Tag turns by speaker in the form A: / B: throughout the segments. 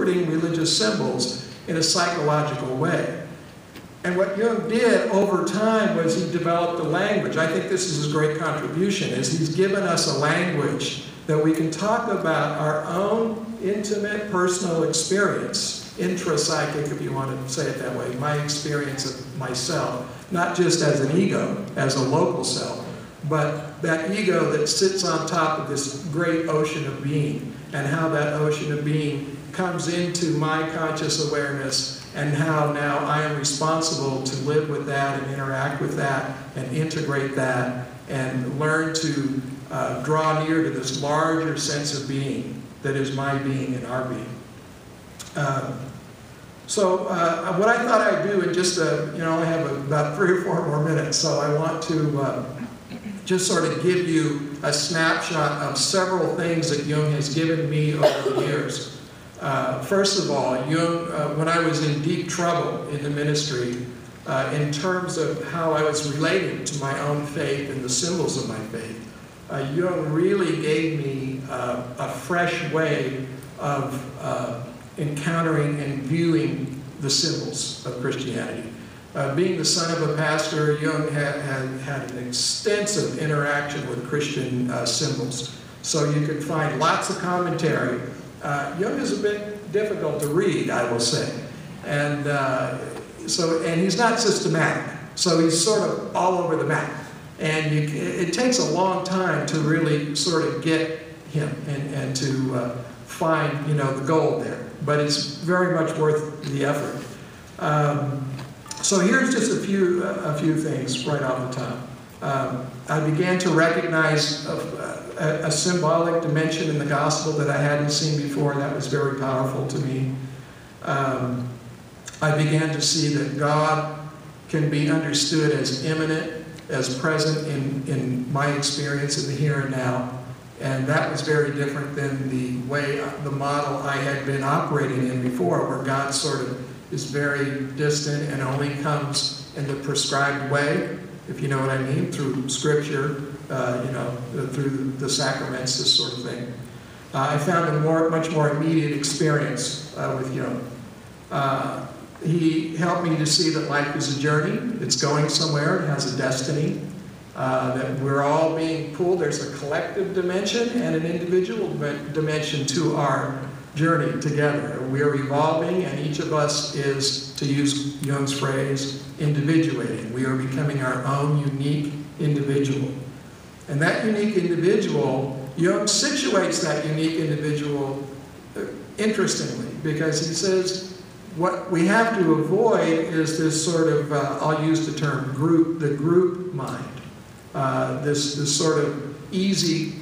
A: interpreting religious symbols in a psychological way. And what Jung did over time was he developed a language. I think this is his great contribution, is he's given us a language that we can talk about our own intimate personal experience, intrapsychic if you want to say it that way, my experience of myself, not just as an ego, as a local self, but that ego that sits on top of this great ocean of being, and how that ocean of being comes into my conscious awareness, and how now I am responsible to live with that and interact with that and integrate that and learn to draw near to this larger sense of being that is my being and our being. So what I thought I'd do in just I have about 3 or 4 more minutes, so I want to just sort of give you a snapshot of several things that Jung has given me over the years. First of all, Jung, when I was in deep trouble in the ministry, in terms of how I was relating to my own faith and the symbols of my faith, Jung really gave me a fresh way of encountering and viewing the symbols of Christianity. Being the son of a pastor, Jung had an extensive interaction with Christian symbols. So you could find lots of commentary. Jung is a bit difficult to read, I will say. And he's not systematic. So he's sort of all over the map. And it takes a long time to really sort of get him and to find, the gold there. But it's very much worth the effort. So here's just a few things right off the top. I began to recognize a symbolic dimension in the gospel that I hadn't seen before. That was very powerful to me. I began to see that God can be understood as immanent, as present in my experience in the here and now. And that was very different than the model I had been operating in before, where God sort of is very distant and only comes in the prescribed way, if you know what I mean, through Scripture, through the sacraments, this sort of thing. I found a much more immediate experience with Jung. He helped me to see that life is a journey. It's going somewhere. It has a destiny. That we're all being pulled. There's a collective dimension and an individual dimension to our journey together. We're evolving, and each of us is, to use Jung's phrase, individuating. We are becoming our own unique individual. And that unique individual, Jung situates that unique individual interestingly, because he says what we have to avoid is this sort of, I'll use the term the group mind. This sort of easy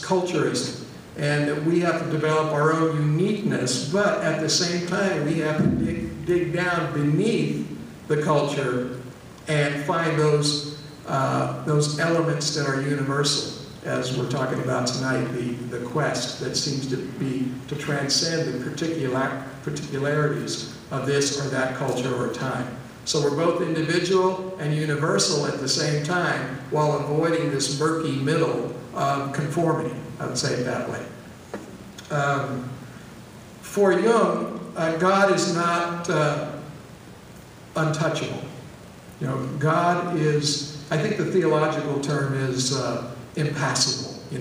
A: culturism, and that we have to develop our own uniqueness, but at the same time we have to dig down beneath the culture and find those elements that are universal, as we're talking about tonight, the quest that seems to be to transcend the particularities of this or that culture or time. So we're both individual and universal at the same time, while avoiding this murky middle of conformity, I would say it that way. For Jung, God is not untouchable. God is, I think the theological term is impassible. In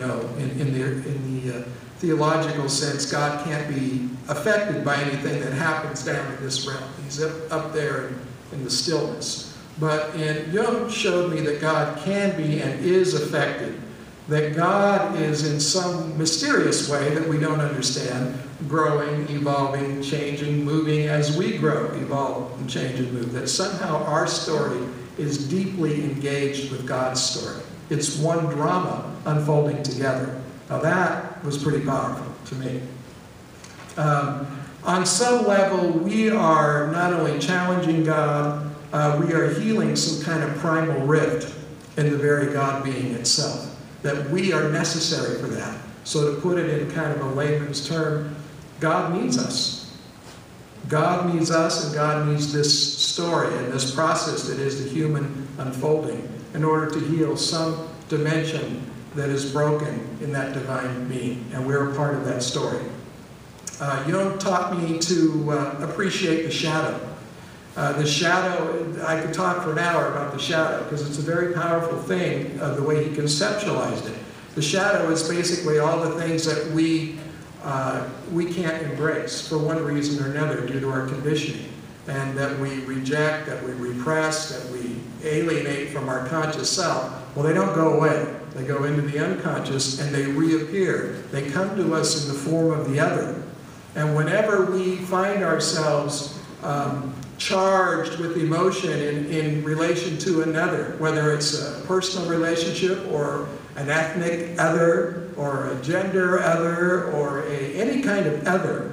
A: the theological sense, God can't be affected by anything that happens down in this realm. He's up there in the stillness. But Jung showed me that God can be and is affected, that God is in some mysterious way that we don't understand, growing, evolving, changing, moving as we grow, evolve, and change and move, that somehow our story is deeply engaged with God's story. It's one drama unfolding together. Now that was pretty powerful to me. On some level, we are not only challenging God, we are healing some kind of primal rift in the very God being itself, that we are necessary for that. So to put it in kind of a layman's term, God needs us. God needs us, and God needs this story and this process that is the human unfolding in order to heal some dimension that is broken in that divine being, and we're a part of that story. Jung taught me to appreciate the shadow. The shadow, I could talk for an hour about the shadow because it's a very powerful thing, the way he conceptualized it. The shadow is basically all the things that we can't embrace for one reason or another due to our conditioning, and that we reject, that we repress, that we alienate from our conscious self. Well, they don't go away. They go into the unconscious and they reappear. They come to us in the form of the other. And whenever we find ourselves charged with emotion in relation to another, whether it's a personal relationship or an ethnic other or a gender other or any kind of other,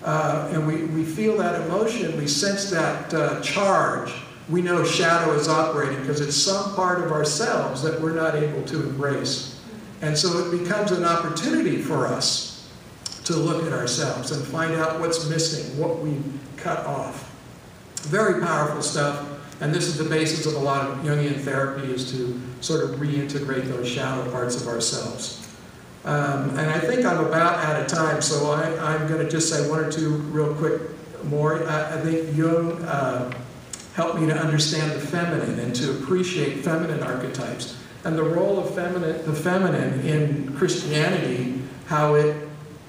A: and we feel that emotion, we sense that charge, we know shadow is operating because it's some part of ourselves that we're not able to embrace. And so it becomes an opportunity for us to look at ourselves and find out what's missing, what we cut off. Very powerful stuff, and this is the basis of a lot of Jungian therapy, is to sort of reintegrate those shadow parts of ourselves. And I think I'm about out of time, so I'm going to just say one or two real quick more. I think Jung helped me to understand the feminine and to appreciate feminine archetypes and the role of the feminine in Christianity, how it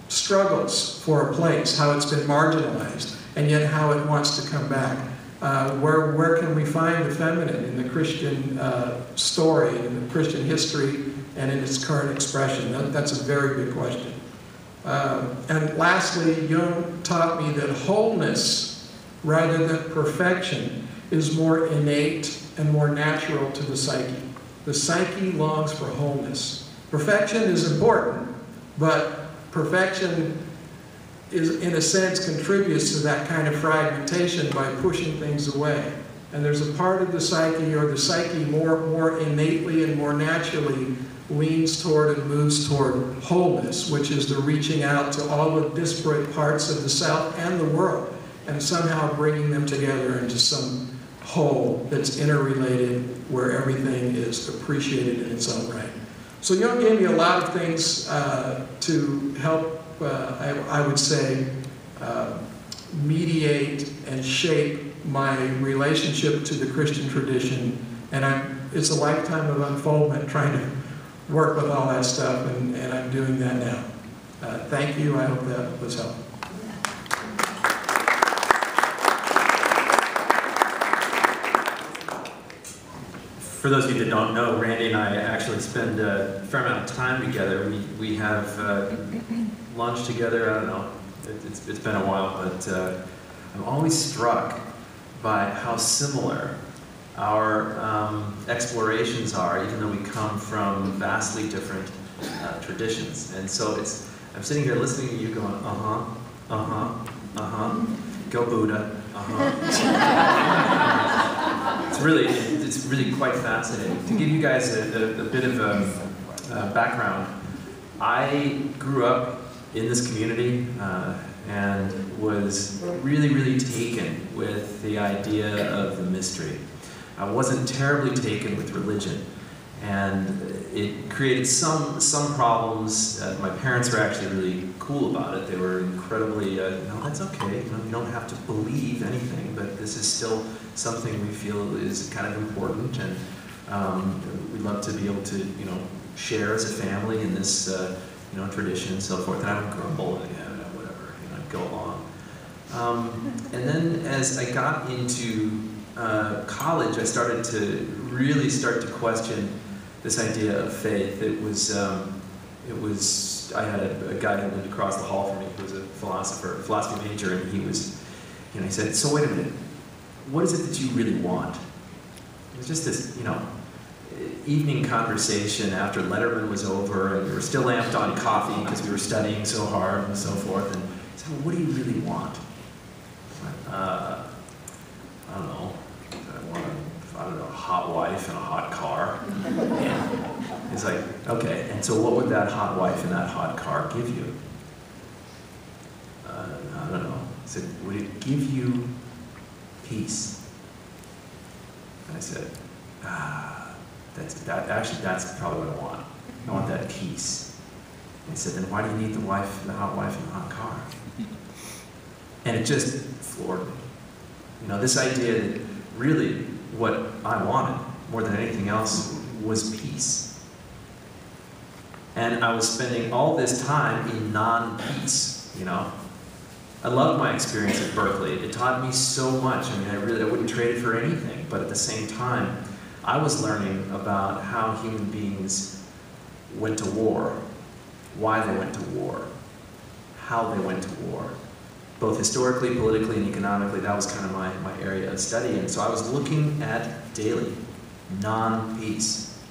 A: struggles for a place, how it's been marginalized, and yet how it wants to come back. Where can we find the feminine in the Christian story, in the Christian history, and in its current expression? That's a very big question. And lastly, Jung taught me that wholeness, rather than perfection, is more innate and more natural to the psyche. The psyche longs for wholeness. Perfection is important, but perfection is, in a sense, contributes to that kind of fragmentation by pushing things away. And there's a part of the psyche, or the psyche more innately and more naturally leans toward and moves toward wholeness, which is the reaching out to all the disparate parts of the self and the world, and somehow bringing them together into some whole that's interrelated, where everything is appreciated in its own right. So Jung gave me a lot of things to help, I would say, mediate and shape my relationship to the Christian tradition. And it's a lifetime of unfoldment trying to work with all that stuff, and I'm doing that now. Thank you. I hope that was helpful.
B: For those of you that don't know, Randy and I actually spend a fair amount of time together. We have lunch together. I don't know, it's been a while, but I'm always struck by how similar our explorations are, even though we come from vastly different traditions. And so I'm sitting here listening to you going, go Buddha, It's really quite fascinating. To give you guys a bit of a background, I grew up in this community and was really taken with the idea of the mystery. I wasn't terribly taken with religion, and it created some problems. My parents were actually really cool about it. They were incredibly, no, that's okay. You don't have to believe anything, but this is still something we feel is kind of important, and we'd love to be able to, share as a family in this, tradition and so forth. And I would grumble and whatever, I'd go along. And then as I got into college, I started to really question this idea of faith. I had a guy who lived across the hall from me who was a philosophy major, and he said, so wait a minute, what is it that you really want? It was just this, evening conversation after Letterman was over, and we were still amped on coffee because we were studying so hard and so forth, and he said, well, what do you really want? I don't know. I want a hot wife and a hot car. And he's like, okay, and so what would that hot wife and that hot car give you? I don't know. He said, would it give you peace? And I said, that's probably what I want. I want that peace. He said, then why do you need the hot wife and the hot car? And it just floored me. You know, this idea that really what I wanted more than anything else was peace. And I was spending all this time in non-peace, you know. I loved my experience at Berkeley. It taught me so much. I mean, I wouldn't trade it for anything. But at the same time, I was learning about how human beings went to war, why they went to war, how they went to war. Both historically, politically, and economically, that was kind of my area of study. And so I was looking at daily non-peace.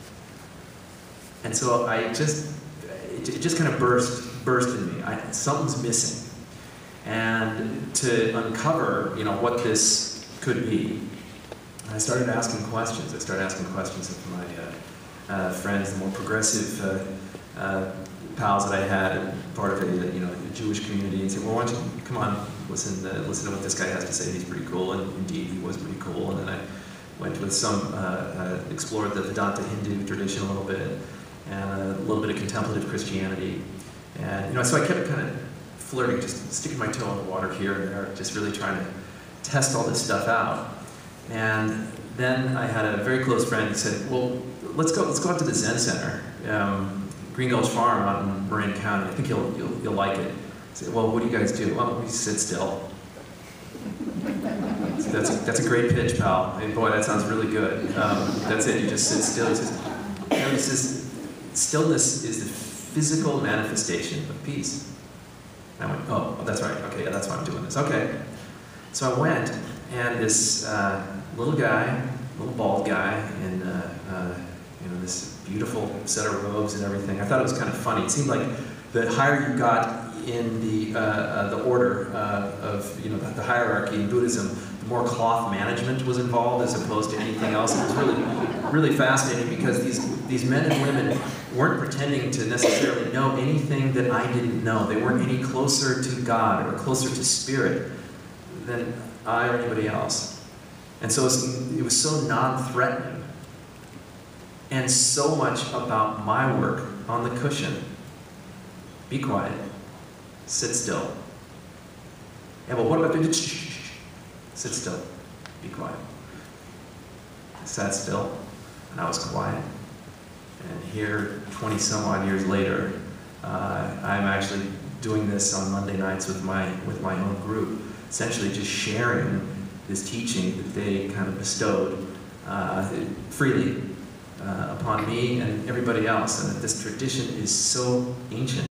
B: And so it just kind of burst in me. Something's missing. And to uncover, you know, what this could be, I started asking questions. I started asking questions of my friends, the more progressive pals that I had, part of a Jewish community, and said, well, why don't you come on, listen to what this guy has to say. He's pretty cool, and indeed he was pretty cool. And then I went with explored the Vedanta Hindu tradition a little bit, and a little bit of contemplative Christianity, and you know, so I kept kind of flirting, just sticking my toe in the water here and there, just really trying to test all this stuff out. And then I had a very close friend who said, well, let's go out to the Zen Center, Green Gulch Farm out in Marin County. I think you'll like it. I said, well, what do you guys do? Well, we sit still. So that's a great pitch, pal. And boy, that sounds really good. That's it, you just sit still. He says, stillness is the physical manifestation of peace. And I went, oh, that's right, okay, yeah, that's why I'm doing this. Okay. So I went, and this little bald guy in this beautiful set of robes and everything, I thought it was kind of funny. It seemed like the higher you got in the order of the hierarchy in Buddhism, the more cloth management was involved as opposed to anything else. It was really fascinating because these men and women weren't pretending to necessarily know anything that I didn't know. They weren't any closer to God or closer to spirit than I or anybody else. And so it was so non-threatening and so much about my work on the cushion. Be quiet. Sit still. Yeah, but what about the shh? Sit still. Be quiet. I sat still, and I was quiet. And here, 20 some odd years later, I'm actually doing this on Monday nights with my own group, essentially just sharing this teaching that they kind of bestowed freely upon me and everybody else, and that this tradition is so ancient.